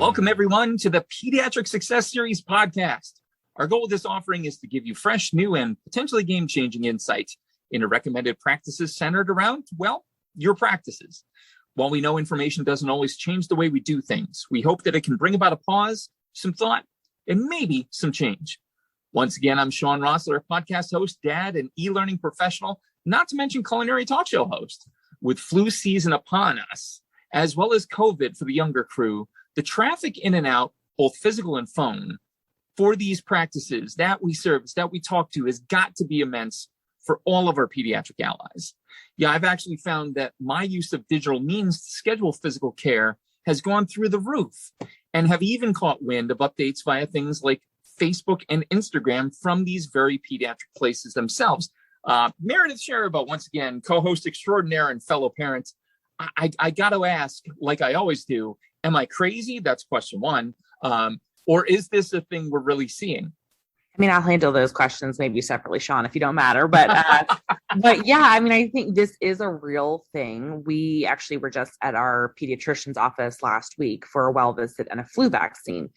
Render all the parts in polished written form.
Welcome, everyone, to the Pediatric Success Series podcast. Our goal with this offering is to give you fresh, new, and potentially game-changing insights into recommended practices centered around, well, your practices. While we know information doesn't always change the way we do things, we hope that it can bring about a pause, some thought, and maybe some change. Once again, I'm Shawn Rossler, podcast host, dad, and e-learning professional, not to mention culinary talk show host. With flu season upon us, as well as COVID for the younger crew, the traffic in and out, both physical and phone, for these practices that we service, that we talk to, has got to be immense for all of our pediatric allies. Yeah, I've actually found that my use of digital means to schedule physical care has gone through the roof, and have even caught wind of updates via things like Facebook and Instagram from these very pediatric places themselves. Meredith Sherriba, once again, co-host extraordinaire and fellow parent. I got to ask, like I always do, am I crazy? That's question one. Or is this a thing we're really seeing? I mean, I'll handle those questions maybe separately, Shawn, if you don't matter. But but yeah, I mean, I think this is a real thing. We actually were just at our pediatrician's office last week for a well visit and a flu vaccine.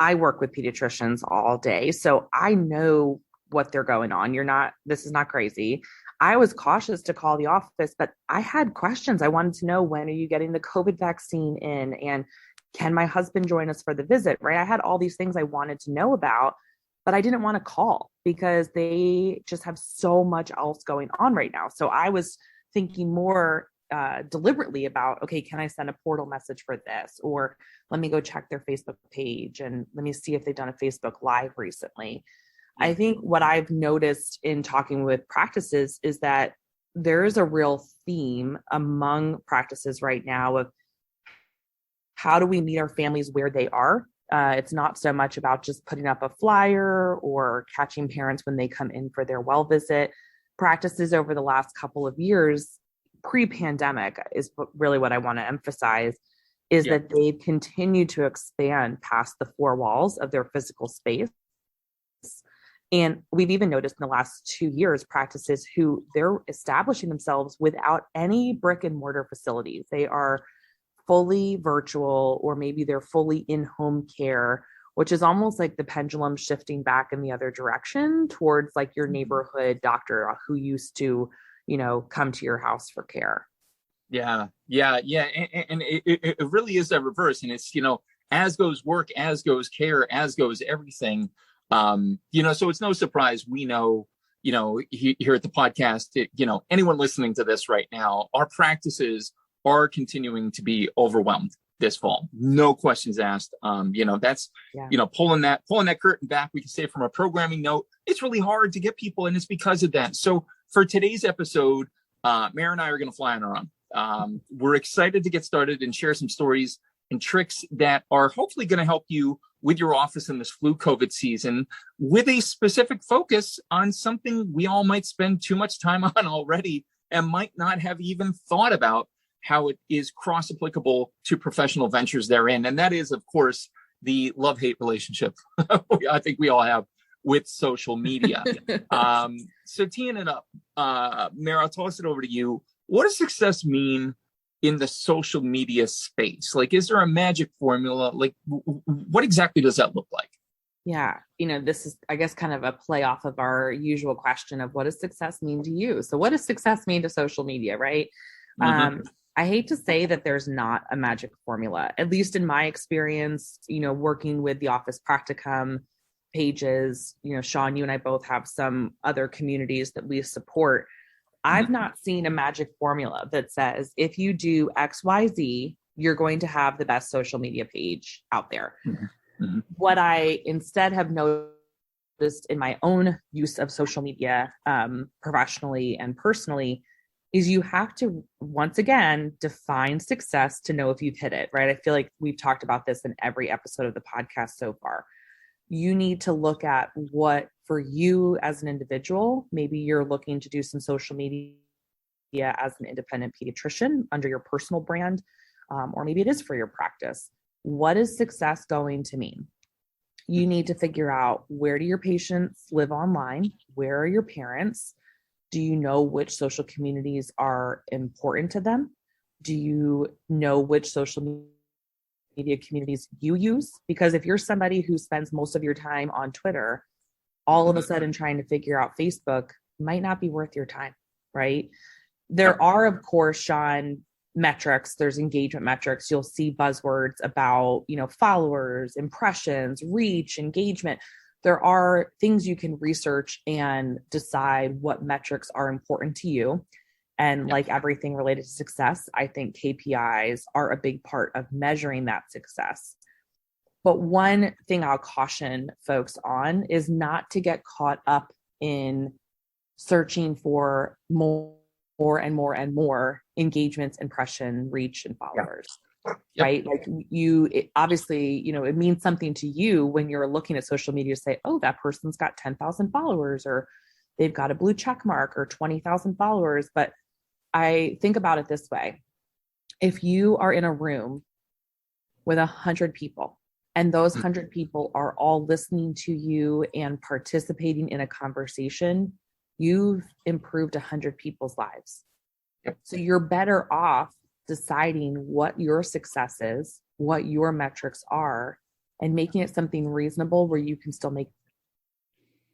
I work with pediatricians all day, so I know what they're going on. This is not crazy. I was cautious to call the office, but I had questions. I wanted to know, when are you getting the COVID vaccine in? And can my husband join us for the visit, right? I had all these things I wanted to know about, but I didn't want to call because they just have so much else going on right now. So I was thinking more deliberately about, okay, can I send a portal message for this? Or let me go check their Facebook page and let me see if they've done a Facebook Live recently. I think what I've noticed in talking with practices is that there is a real theme among practices right now of how do we meet our families where they are. It's not so much about just putting up a flyer or catching parents when they come in for their well visit. Practices over the last couple of years, pre-pandemic, is really what I want to emphasize, is that they've continued to expand past the four walls of their physical space. And we've even noticed in the last 2 years, practices who they're establishing themselves without any brick and mortar facilities. They are fully virtual, or maybe they're fully in-home care, which is almost like the pendulum shifting back in the other direction towards like your neighborhood doctor who used to, come to your house for care. Yeah. And it really is that reverse. And it's, as goes work, as goes care, as goes everything. So it's no surprise we know, here at the podcast, anyone listening to this right now, our practices are continuing to be overwhelmed this fall. No questions asked. That's, pulling that curtain back, we can say from a programming note, it's really hard to get people, and it's because of that. So for today's episode, Mary and I are going to fly on our own. We're excited to get started and share some stories and tricks that are hopefully going to help you with your office in this flu COVID season, with a specific focus on something we all might spend too much time on already and might not have even thought about how it is cross-applicable to professional ventures therein. And that is, of course, the love-hate relationship I think we all have with social media. So teeing it up, Mara, I'll toss it over to you. What does success mean in the social media space? Like, is there a magic formula? Like, what exactly does that look like? Yeah. This is, I guess, kind of a play off of our usual question of what does success mean to you? So what does success mean to social media, right? Mm-hmm. I hate to say that there's not a magic formula, at least in my experience, working with the Office Practicum pages, Shawn, you and I both have some other communities that we support. I've not seen a magic formula that says if you do X, Y, Z, you're going to have the best social media page out there. Mm-hmm. What I instead have noticed in my own use of social media, professionally and personally, is you have to, once again, define success to know if you've hit it, right? I feel like we've talked about this in every episode of the podcast so far. You need to look at what, for you as an individual, maybe you're looking to do some social media as an independent pediatrician under your personal brand, or maybe it is for your practice. What is success going to mean? You need to figure out, where do your patients live online? Where are your parents? Do you know which social communities are important to them? Do you know which social media communities you use, because if you're somebody who spends most of your time on Twitter, all of a sudden trying to figure out Facebook might not be worth your time, right? There are, of course, Shawn, metrics. There's engagement metrics. You'll see buzzwords about, followers, impressions, reach, engagement. There are things you can research and decide what metrics are important to you. And like everything related to success, I think KPIs are a big part of measuring that success. But one thing I'll caution folks on is not to get caught up in searching for more and more engagements, impression, reach, and followers. Right? Like obviously, it means something to you when you're looking at social media to say, oh, that person's got 10,000 followers, or they've got a blue check mark, or 20,000 followers. But I think about it this way. If you are in a room with 100 people, and those 100 people are all listening to you and participating in a conversation, you've improved 100 people's lives. So you're better off deciding what your success is, what your metrics are, and making it something reasonable where you can still make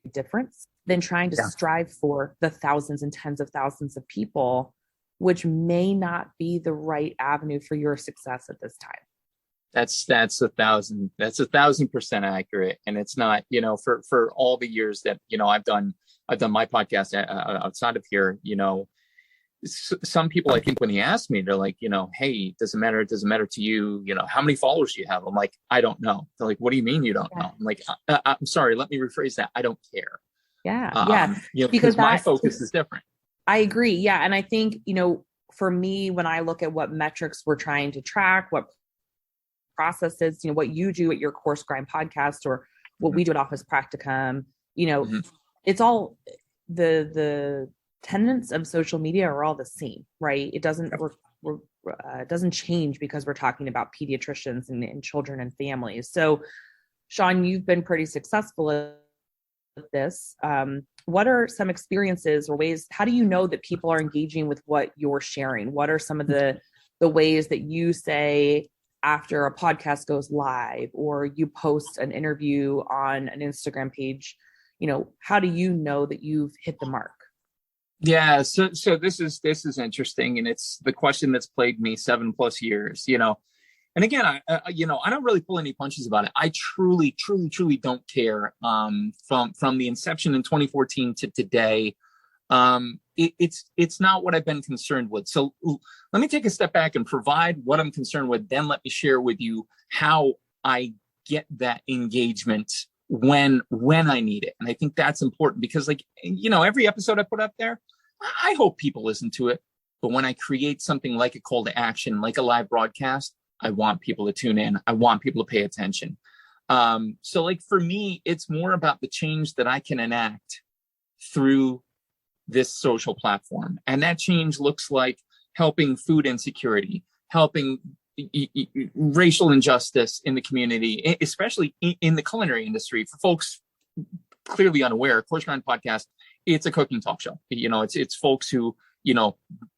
a difference than trying to strive for the thousands and tens of thousands of people, which may not be the right avenue for your success at this time. That's 1,000% accurate. And it's not, for all the years that, I've done my podcast outside of here, some people, I think when they ask me, they're like, hey, does it matter to you? How many followers do you have? I'm like, I don't know. They're like, what do you mean you don't know? I'm like, I'm sorry, let me rephrase that. I don't care. Because my focus is different. I agree. Yeah. And I think, for me, when I look at what metrics we're trying to track, what processes, what you do at your Course Grind podcast, or what we do at Office Practicum, it's all the tenets of social media are all the same, right? It doesn't doesn't change because we're talking about pediatricians and children and families. So, Shawn, you've been pretty successful at this. What are some experiences or ways? How do you know that people are engaging with what you're sharing? What are some of the ways that you say after a podcast goes live, or you post an interview on an Instagram page? How do you know that you've hit the mark? Yeah. So this is interesting. And it's the question that's plagued me 7+ years, and again, I don't really pull any punches about it. I truly don't care. From the inception in 2014 to today, it's not what I've been concerned with. So let me take a step back and provide what I'm concerned with. Then let me share with you how I get that engagement when I need it. And I think that's important because, every episode I put up there, I hope people listen to it. But when I create something like a call to action, like a live broadcast, I want people to tune in. I want people to pay attention. So for me, it's more about the change that I can enact through this social platform. And that change looks like helping food insecurity, helping racial injustice in the community, especially in the culinary industry. For folks clearly unaware, Course Grind podcast, it's a cooking talk show. It's folks who,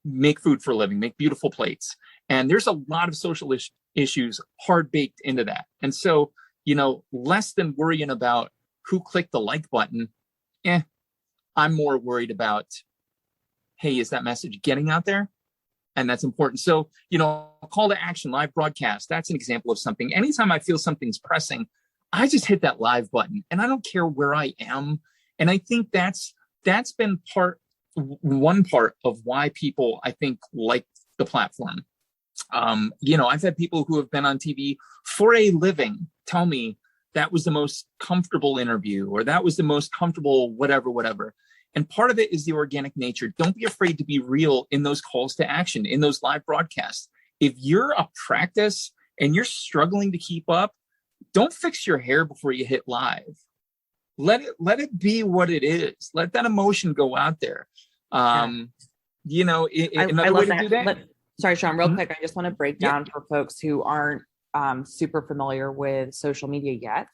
make food for a living, make beautiful plates. And there's a lot of social issues hard baked into that. And so, less than worrying about who clicked the like button, I'm more worried about, hey, is that message getting out there? And that's important. So, call to action, live broadcast, that's an example of something. Anytime I feel something's pressing, I just hit that live button and I don't care where I am. And I think that's been one part of why people, I think, like the platform. I've had people who have been on TV for a living tell me that was the most comfortable interview, or that was the most comfortable whatever. And part of it is the organic nature. Don't be afraid to be real in those calls to action, in those live broadcasts. If you're a practice and you're struggling to keep up, don't fix your hair before you hit live. Let it be what it is. Let that emotion go out there. Another way to do that. Sorry, Shawn, real quick. I just want to break down for folks who aren't super familiar with social media yet,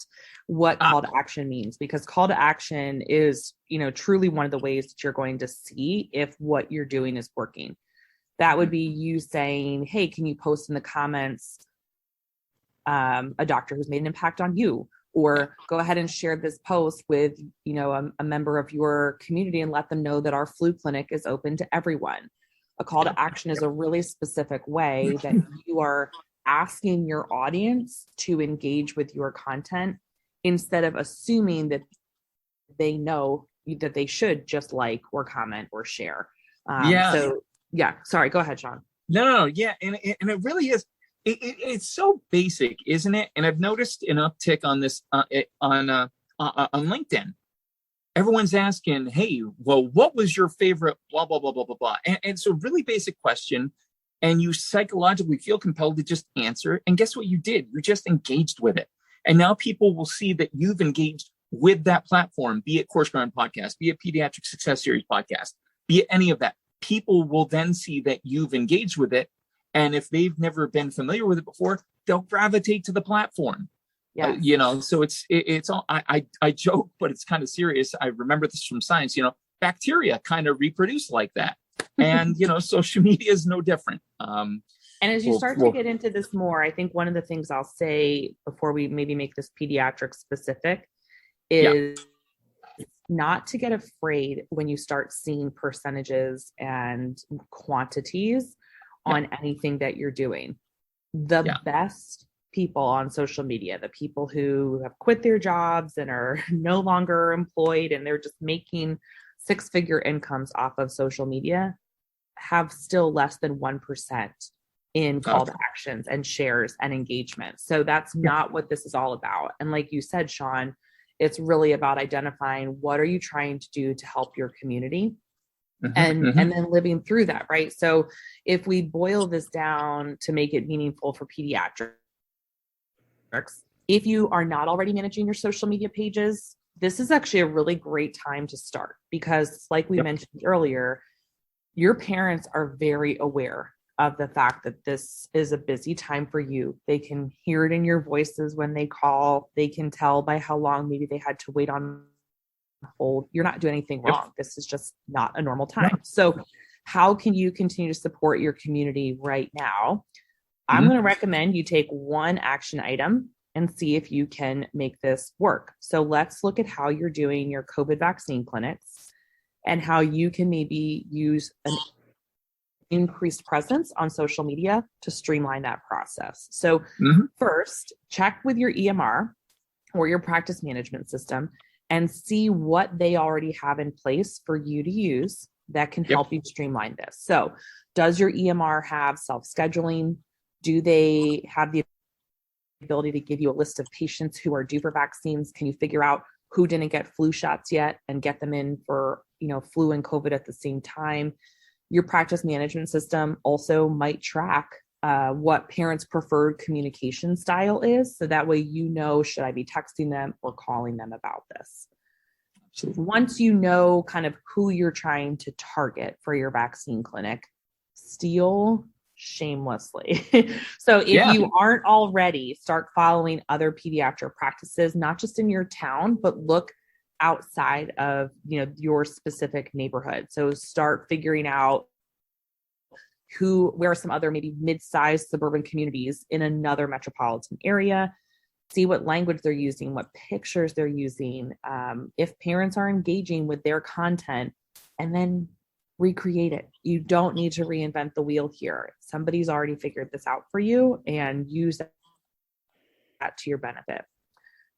what call to action means, because call to action is, truly one of the ways that you're going to see if what you're doing is working. That would be you saying, hey, can you post in the comments a doctor who's made an impact on you, or go ahead and share this post with, a member of your community and let them know that our flu clinic is open to everyone. A call to action is a really specific way that you are asking your audience to engage with your content instead of assuming that they know that they should just like or comment or share. Sorry, go ahead, Shawn. No, yeah. And it really is. It's so basic, isn't it? And I've noticed an uptick on this on LinkedIn. Everyone's asking, hey, well, what was your favorite blah, blah, blah, blah, blah, blah. And it's a really basic question. And you psychologically feel compelled to just answer. And guess what you did? You just engaged with it. And now people will see that you've engaged with that platform, be it Course Ground Podcast, be it Pediatric Success Series Podcast, be it any of that. People will then see that you've engaged with it. And if they've never been familiar with it before, they'll gravitate to the platform. Yeah. So it's all, I joke, but it's kind of serious. I remember this from science, bacteria kind of reproduce like that. And, social media is no different. And as you start to get into this more, I think one of the things I'll say before we maybe make this pediatric specific is not to get afraid when you start seeing percentages and quantities on anything that you're doing. The best people on social media, the people who have quit their jobs and are no longer employed and they're just making 6-figure incomes off of social media, have still less than 1% in call to actions and shares and engagement. So that's not what this is all about. And like you said, Shawn, it's really about identifying what are you trying to do to help your community and then living through that, right? So if we boil this down to make it meaningful for pediatrics, if you are not already managing your social media pages, this is actually a really great time to start because like we mentioned earlier, your parents are very aware of the fact that this is a busy time for you. They can hear it in your voices when they call. They can tell by how long maybe they had to wait on hold. You're not doing anything wrong. This is just not a normal time. So how can you continue to support your community right now? I'm going to recommend you take one action item and see if you can make this work. So let's look at how you're doing your COVID vaccine clinics and how you can maybe use an increased presence on social media to streamline that process. So first, check with your EMR or your practice management system and see what they already have in place for you to use that can help you streamline this. So does your EMR have self-scheduling? Do they have the ability to give you a list of patients who are due for vaccines? Can you figure out who didn't get flu shots yet and get them in for, flu and COVID at the same time? Your practice management system also might track what parents' preferred communication style is. So that way, should I be texting them or calling them about this? Absolutely. Once you know kind of who you're trying to target for your vaccine clinic, steal shamelessly. So if you aren't already, start following other pediatric practices, not just in your town, but look outside of, your specific neighborhood. So start figuring out where are some other maybe mid-sized suburban communities in another metropolitan area, see what language they're using, what pictures they're using, if parents are engaging with their content, and then recreate it. You don't need to reinvent the wheel here. Somebody's already figured this out for you, and use that to your benefit.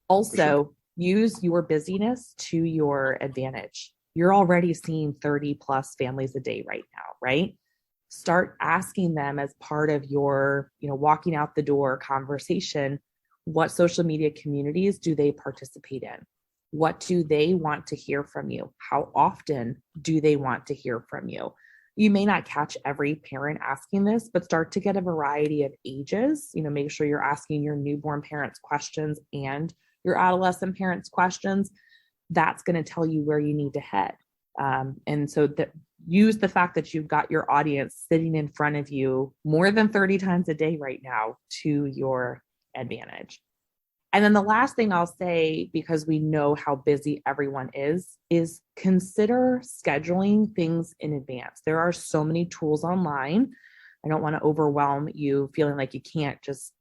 Also, use your busyness to your advantage. You're already seeing 30 plus families a day right now, right? Start asking them as part of your, walking out the door conversation, what social media communities do they participate in? What do they want to hear from you? How often do they want to hear from you? You may not catch every parent asking this, but start to get a variety of ages. Make sure you're asking your newborn parents questions and your adolescent parents questions. That's going to tell you where you need to head. And so use the fact that you've got your audience sitting in front of you more than 30 times a day right now to your advantage. And then the last thing I'll say, because we know how busy everyone is consider scheduling things in advance. There are so many tools online. I don't want to overwhelm you feeling like you can't just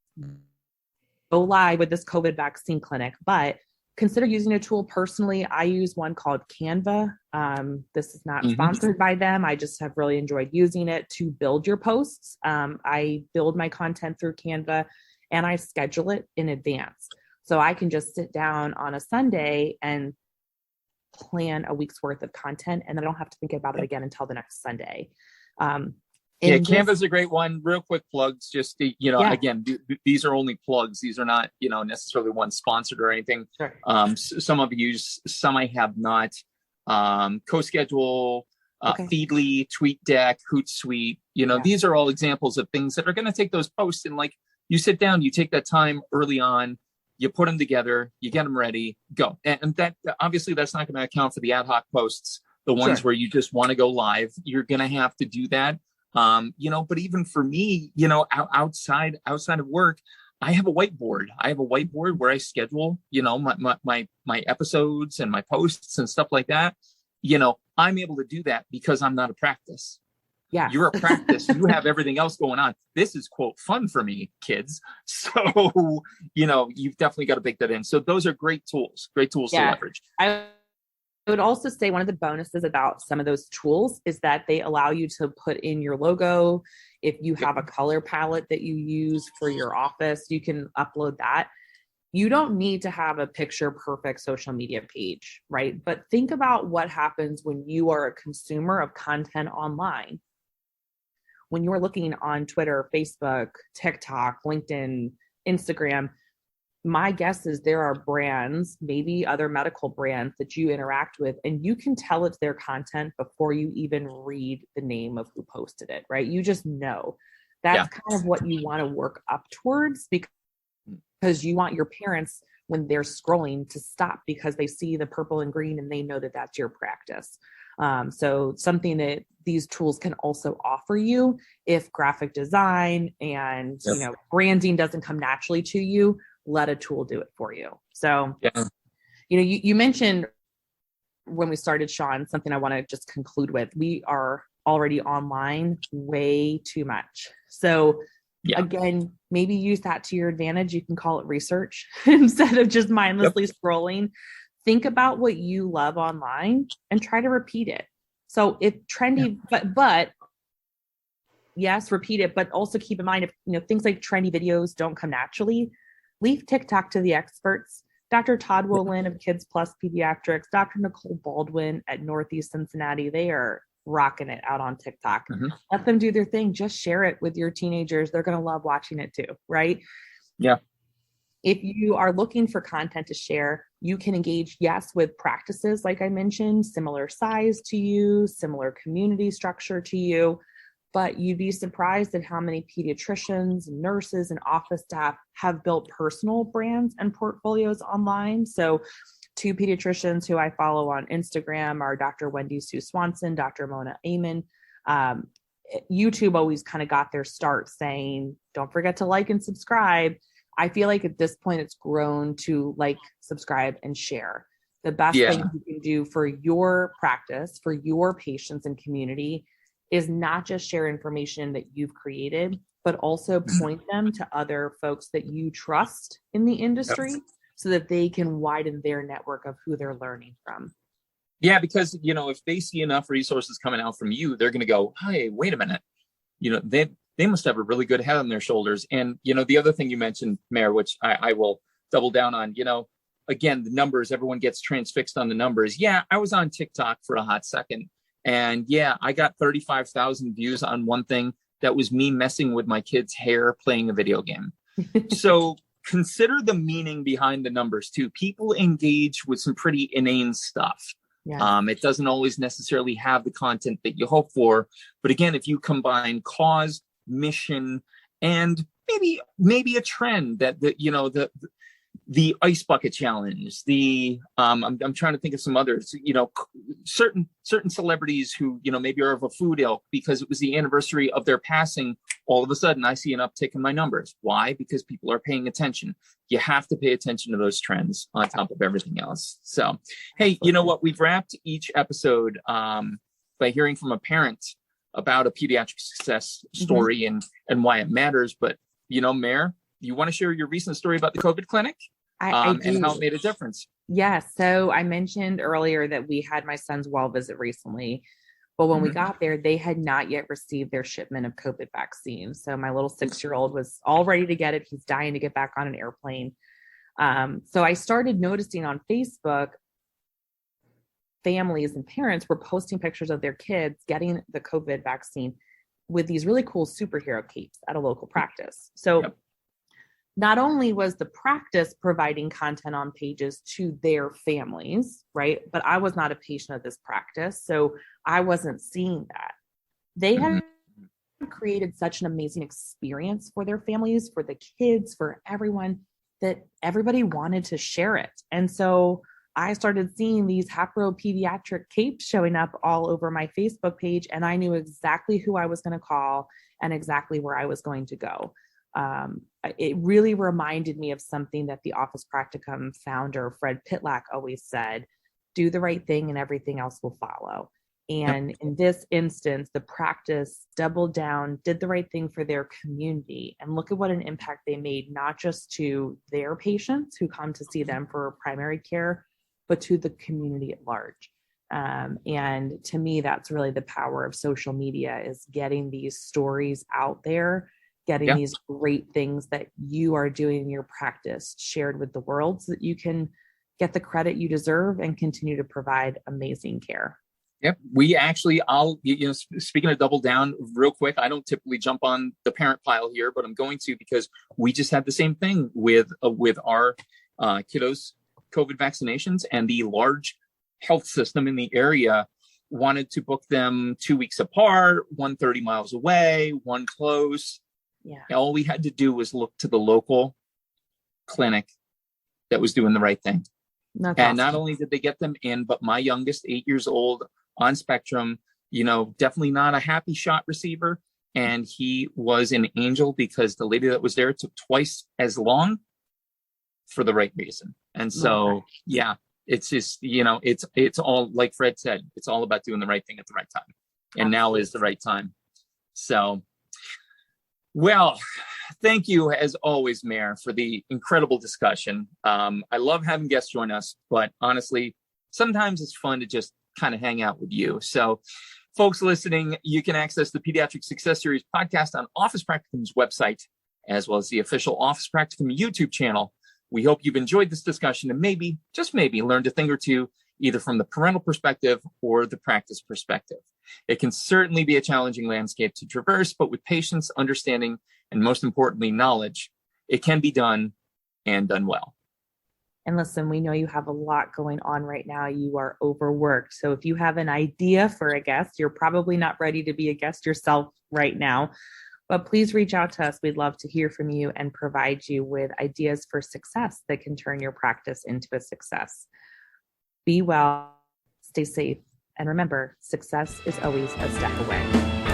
live with this COVID vaccine clinic, but consider using a tool. Personally, I use one called Canva. This is not sponsored by them. I just have really enjoyed using it to build your posts. I build my content through Canva and I schedule it in advance. So I can just sit down on a Sunday and plan a week's worth of content, and I don't have to think about it again until the next Sunday. Canva's a great one. Real quick plugs, just to, again, these are only plugs. These are not, necessarily one sponsored or anything. Sure. Some I've used, some I have not. CoSchedule, Feedly, TweetDeck, Hootsuite. These are all examples of things that are going to take those posts and, like, you sit down, you take that time early on, you put them together, you get them ready, go. And that, obviously, that's not going to account for the ad hoc posts, the ones where you just want to go live. You're going to have to do that. But even for me, outside of work, I have a whiteboard. Where I schedule, my episodes and my posts and stuff like that. I'm able to do that because I'm not a practice. Yeah. You're a practice. You have everything else going on. This is, quote, fun for me, kids. So, you've definitely got to bake that in. So those are great tools to leverage. I would also say one of the bonuses about some of those tools is that they allow you to put in your logo. If you have a color palette that you use for your office, you can upload that. You don't need to have a picture perfect social media page, right? But think about what happens when you are a consumer of content online. When you're looking on Twitter, Facebook, TikTok, LinkedIn, Instagram, my guess is there are brands, maybe other medical brands that you interact with, and you can tell it's their content before you even read the name of who posted it, right? You just know. That's kind of what you want to work up towards, because you want your parents, when they're scrolling, to stop because they see the purple and green and they know that that's your practice. So something that these tools can also offer you, if graphic design and branding doesn't come naturally to you, let a tool do it for you. So, you mentioned when we started, Shawn, something I want to just conclude with. We are already online way too much. So again, maybe use that to your advantage. You can call it research instead of just mindlessly scrolling. Think about what you love online and try to repeat it. So if trendy, but yes, repeat it, but also keep in mind, if things like trendy videos don't come naturally, leave TikTok to the experts. Dr. Todd Wolin of Kids Plus Pediatrics, Dr. Nicole Baldwin at Northeast Cincinnati, they are rocking it out on TikTok. Let them do their thing. Just share it with your teenagers. They're going to love watching it too, right? Yeah. If you are looking for content to share, you can engage, with practices, like I mentioned, similar size to you, similar community structure to you, but you'd be surprised at how many pediatricians, nurses, and office staff have built personal brands and portfolios online. So 2 pediatricians who I follow on Instagram are Dr. Wendy Sue Swanson, Dr. Mona Amen. YouTube always kind of got their start saying, don't forget to like and subscribe. I feel like at this point it's grown to like, subscribe, and share. The best thing you can do for your practice, for your patients and community, is not just share information that you've created, but also point them to other folks that you trust in the industry so that they can widen their network of who they're learning from. Yeah, because, if they see enough resources coming out from you, they're going to go, hey, wait a minute. They must have a really good head on their shoulders. And, the other thing you mentioned, Mayor, which I will double down on, again, the numbers, everyone gets transfixed on the numbers. Yeah, I was on TikTok for a hot second. And I got 35,000 views on one thing that was me messing with my kid's hair playing a video game. So consider the meaning behind the numbers too. People engage with some pretty inane stuff. It doesn't always necessarily have the content that you hope for. But again, if you combine cause, mission, and maybe a trend that the ice bucket challenge, I'm trying to think of some others, certain celebrities who, maybe are of a food ilk, because it was the anniversary of their passing. All of a sudden I see an uptick in my numbers. Why? Because people are paying attention. You have to pay attention to those trends on top of everything else. So, hey, you know what? We've wrapped each episode by hearing from a parent about a pediatric success story and why it matters. But, Mayor, you want to share your recent story about the COVID clinic I and how do. it made a difference? Yes. So I mentioned earlier that we had my son's well visit recently, but when we got there, they had not yet received their shipment of COVID vaccine. So my little 6-year-old was all ready to get it. He's dying to get back on an airplane. So I started noticing on Facebook, families and parents were posting pictures of their kids getting the COVID vaccine with these really cool superhero capes at a local practice. So not only was the practice providing content on pages to their families, right? But I was not a patient of this practice, so I wasn't seeing that. They had created such an amazing experience for their families, for the kids, for everyone, that everybody wanted to share it. And so I started seeing these Hapro pediatric capes showing up all over my Facebook page, and I knew exactly who I was going to call and exactly where I was going to go. It really reminded me of something that the Office Practicum founder, Fred Pitlack, always said: do the right thing and everything else will follow. And in this instance, the practice doubled down, did the right thing for their community, and look at what an impact they made, not just to their patients who come to see them for primary care, but to the community at large. And to me, that's really the power of social media, is getting these stories out there, getting these great things that you are doing in your practice shared with the world, so that you can get the credit you deserve and continue to provide amazing care. Yep. We actually, speaking of double down real quick, I don't typically jump on the parent pile here, but I'm going to, because we just had the same thing with our kiddos' COVID vaccinations, and the large health system in the area wanted to book them 2 weeks apart, one 30 miles away, one close. Yeah. All we had to do was look to the local clinic that was doing the right thing. That's and awesome. Not only did they get them in, but my youngest, 8 years old, on spectrum, definitely not a happy shot receiver. And he was an angel, because the lady that was there took twice as long for the right reason. And so, it's just, it's all, like Fred said, it's all about doing the right thing at the right time. And now is the right time. So, well, thank you as always, Mayor, for the incredible discussion. I love having guests join us, but honestly, sometimes it's fun to just kind of hang out with you. So folks listening, you can access the Pediatric Success Series podcast on Office Practicum's website, as well as the official Office Practicum YouTube channel. We hope you've enjoyed this discussion and maybe, just maybe, learned a thing or two, either from the parental perspective or the practice perspective. It can certainly be a challenging landscape to traverse, but with patience, understanding, and most importantly, knowledge, it can be done, and done well. And listen, we know you have a lot going on right now. You are overworked. So if you have an idea for a guest, you're probably not ready to be a guest yourself right now, but please reach out to us. We'd love to hear from you and provide you with ideas for success that can turn your practice into a success. Be well, stay safe, and remember, success is always a step away.